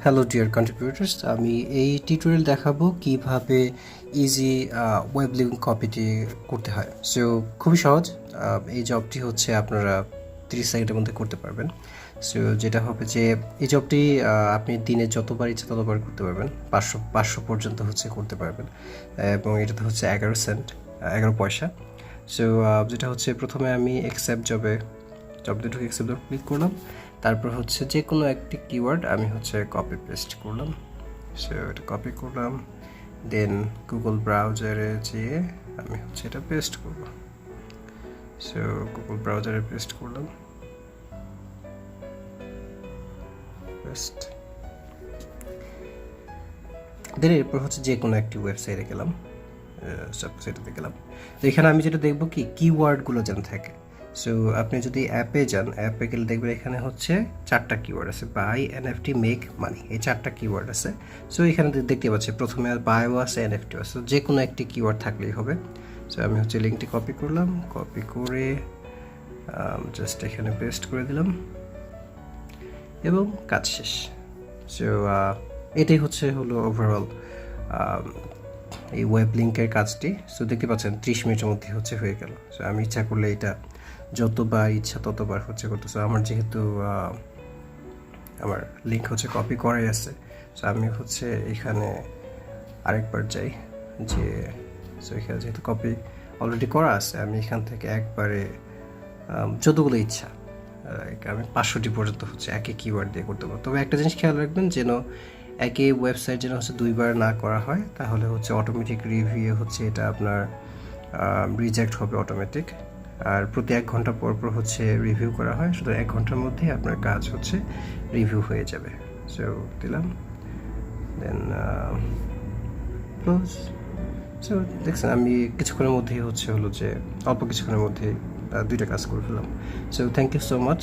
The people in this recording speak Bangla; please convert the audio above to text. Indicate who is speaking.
Speaker 1: হ্যালো ডিয়ার কন্ট্রিবিউটার্স, আমি এই টিউটোরিয়াল দেখাবো কিভাবে ইজি ওয়েব লিঙ্ক কপিটি করতে হয়। সো খুবই সহজ। এই জবটি হচ্ছে আপনারা 30 সেকেন্ডের মধ্যে করতে পারবেন। সো যেটা হবে যে এই জবটি আপনি দিনে যতবার ইচ্ছে ততবার করতে পারবেন, 500 পর্যন্ত হচ্ছে করতে পারবেন, এবং এটাতে হচ্ছে 11 পয়সা। সো যেটা হচ্ছে প্রথমে আমি জবে ঢুকে অ্যাকসেপ্ট ক্লিক করলাম, তারপর হচ্ছে যে কোনো একটি কিওয়ার্ড আমি হচ্ছে কপি পেস্ট করলাম। সো এটা কপি করলাম, দেন গুগল ব্রাউজারে যেয়ে আমি হচ্ছে এটা পেস্ট করব। সো গুগল ব্রাউজারে পেস্ট করলাম, পেস্ট। দেন এরপর হচ্ছে যে কোনো একটি ওয়েবসাইটে গেলাম, এটাতে গেলাম। তো এখানে আমি যেটা দেখবো কি কিওয়ার্ডগুলো যেন থাকে। সো আপনি যদি অ্যাপে যান, অ্যাপে গেলে দেখবেন এখানে হচ্ছে 4টা কিওয়ার্ড আছে, বাই, এনএফটি, মেক, মানি, এই 4টা কিওয়ার্ড আছে। সো এখানে দেখতে পাচ্ছি প্রথমে বায়ও আছে, এনএফটিও আছে, যে কোনো একটি কিওয়ার্ড থাকলেই হবে। সো আমি হচ্ছে লিঙ্কটি কপি করলাম, কপি করে জাস্ট এখানে পেস্ট করে দিলাম এবং কাজ শেষ। সো এটাই হলো ওভারঅল এই ওয়েব লিঙ্কের কাজটি। সো দেখতে পাচ্ছেন 30 মিনিটের মধ্যে হয়ে গেল। সো আমি ইচ্ছা করলে এটা যতবার ইচ্ছা ততবার করতে। সো আমার যেহেতু আমার লিঙ্ক কপি করাই আছে, সো আমি এখানে আরেকবার যাই যে, সো এখানে যেহেতু কপি অলরেডি করা আছে, আমি এখান থেকে একবারে যতগুলো ইচ্ছা আমি 500টি পর্যন্ত একই কিওয়ার্ড দিয়ে করতে পারবো। তবে একটা জিনিস খেয়াল রাখবেন, যেন একই ওয়েবসাইট যেন দুইবার না করা হয়, তাহলে অটোমেটিক রিভিউ এটা আপনার রিজেক্ট হবে অটোমেটিক। আর প্রতি 1 ঘন্টা পর পর রিভিউ করা হয়, শুধু 1 ঘন্টার মধ্যেই আপনার কাজ রিভিউ হয়ে যাবে। সো দিলাম, দেন ক্লোজ। সো দেখছেন আমি কিছুক্ষণের মধ্যেই হলো যে অল্প কিছুক্ষণের মধ্যেই 2টা কাজ করে ফেললাম। So thank you so much.